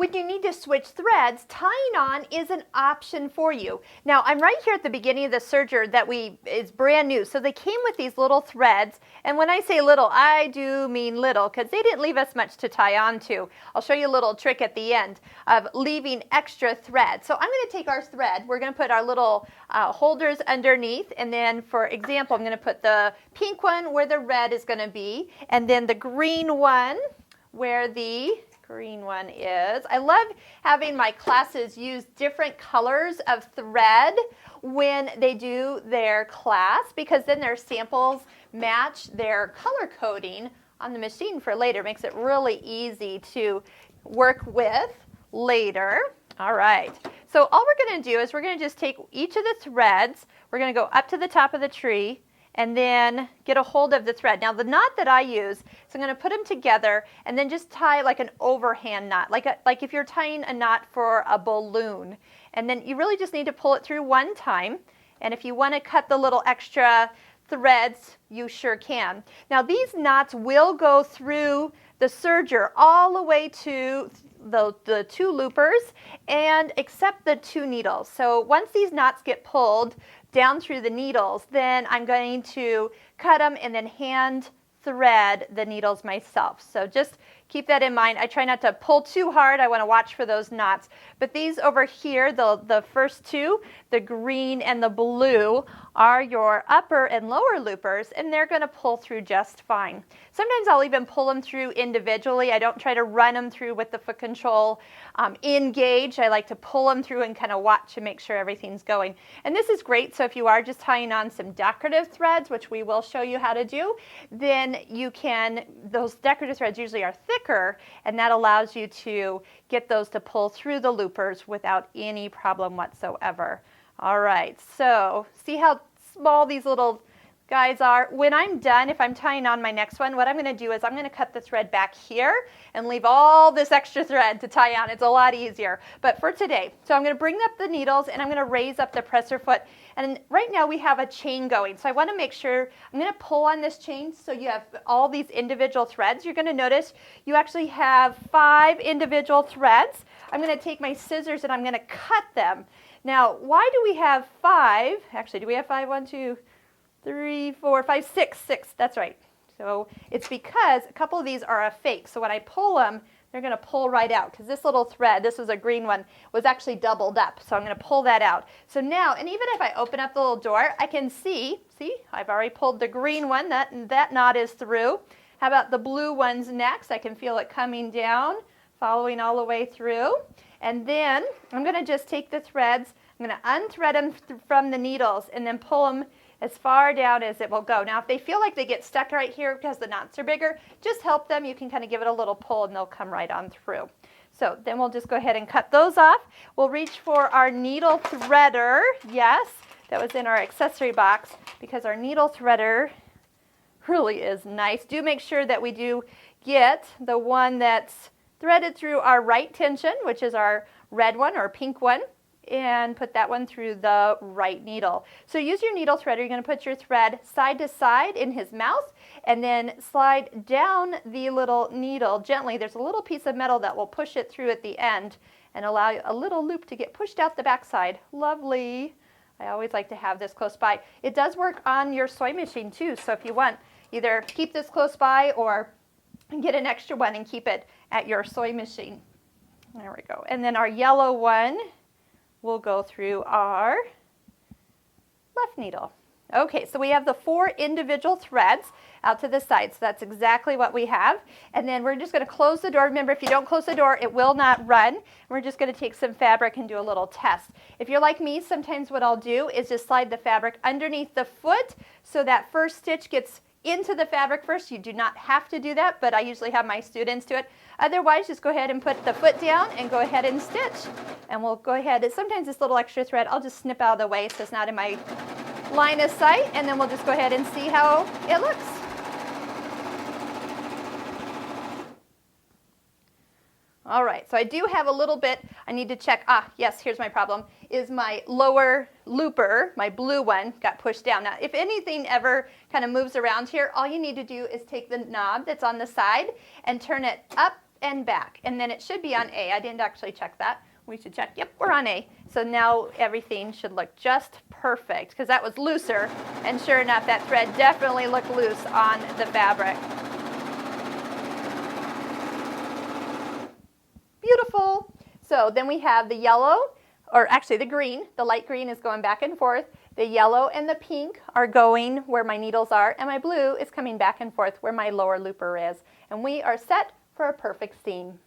when you need to switch threads, tying on is an option for you. Now, I'm right here at the beginning of the Serger that is brand new. So they came with these little threads. And when I say little, I do mean little because they didn't leave us much to tie on to. I'll show you a little trick at the end of leaving extra thread. So I'm going to take our thread. We're going to put our little holders underneath. And then, for example, I'm going to put the pink one where the red is going to be. And then the green one where the green one is. I love having my classes use different colors of thread when they do their class because then their samples match their color coding on the machine for later. It makes it really easy to work with later. All right. So all we're going to do is we're going to just take each of the threads. We're going to go up to the top of the tree and then get a hold of the thread. Now the knot that I use, so I'm going to put them together and then just tie like an overhand knot, like if you're tying a knot for a balloon. And then you really just need to pull it through one time. And if you want to cut the little extra threads, you sure can. Now these knots will go through the serger all the way to the two loopers and except the two needles. So once these knots get pulled down through the needles, then I'm going to cut them and then hand thread the needles myself. So just keep that in mind. I try not to pull too hard. I want to watch for those knots. But these over here, the first two, the green and the blue, are your upper and lower loopers, and they're going to pull through just fine. Sometimes I'll even pull them through individually. I don't try to run them through with the foot control engaged. I like to pull them through and kind of watch and make sure everything's going. And this is great. So if you are just tying on some decorative threads, which we will show you how to do, then you can, those decorative threads usually are thicker, and that allows you to get those to pull through the loopers without any problem whatsoever. All right, so see how small these little guys are? When I'm done, if I'm tying on my next one, what I'm going to do is I'm going to cut the thread back here and leave all this extra thread to tie on. It's a lot easier. But for today, so I'm going to bring up the needles and I'm going to raise up the presser foot. And right now we have a chain going. So I want to make sure, I'm going to pull on this chain so you have all these individual threads. You're going to notice you actually have 5 individual threads. I'm going to take my scissors and I'm going to cut them. Now, why do we have 5? Actually, do we have 5? 1, 2, 3, 4, 5, 6. 6, that's right. So it's because a couple of these are a fake. So when I pull them, they're going to pull right out because this little thread, this was a green one, was actually doubled up. So I'm going to pull that out. So now, and even if I open up the little door, I can see, I've already pulled the green one, that knot is through. How about the blue ones next? I can feel it coming down, following all the way through. And then I'm going to just take the threads, I'm going to unthread them from the needles and then pull them as far down as it will go. Now, if they feel like they get stuck right here because the knots are bigger, just help them. You can kind of give it a little pull and they'll come right on through. So then we'll just go ahead and cut those off. We'll reach for our needle threader. Yes, that was in our accessory box because our needle threader really is nice. Do make sure that we do get the one that's threaded through our right tension, which is our red one or pink one, and put that one through the right needle. So use your needle threader. You're going to put your thread side to side in his mouth and then slide down the little needle gently. There's a little piece of metal that will push it through at the end and allow a little loop to get pushed out the backside. Lovely. I always like to have this close by. It does work on your sewing machine too, so if you want, either keep this close by or get an extra one and keep it at your sewing machine. There we go. And then our yellow one will go through our left needle. Okay, so we have the 4 individual threads out to the side. So that's exactly what we have. And then we're just going to close the door. Remember, if you don't close the door, it will not run. We're just going to take some fabric and do a little test. If you're like me, sometimes what I'll do is just slide the fabric underneath the foot so that first stitch gets into the fabric first. You do not have to do that, but I usually have my students do it. Otherwise, just go ahead and put the foot down and go ahead and stitch. And we'll go ahead. Sometimes this little extra thread, I'll just snip out of the way so it's not in my line of sight, and then we'll just go ahead and see how it looks. All right, so I do have a little bit, I need to check, yes, here's my problem, is my lower looper, my blue one, got pushed down. Now, if anything ever kind of moves around here, all you need to do is take the knob that's on the side and turn it up and back. And then it should be on A. I didn't actually check that. We should check. Yep, we're on A. So now everything should look just perfect because that was looser. And sure enough, that thread definitely looked loose on the fabric. Beautiful. So then we have the yellow, or actually the green. The light green is going back and forth. The yellow and the pink are going where my needles are, and my blue is coming back and forth where my lower looper is. And we are set for a perfect seam.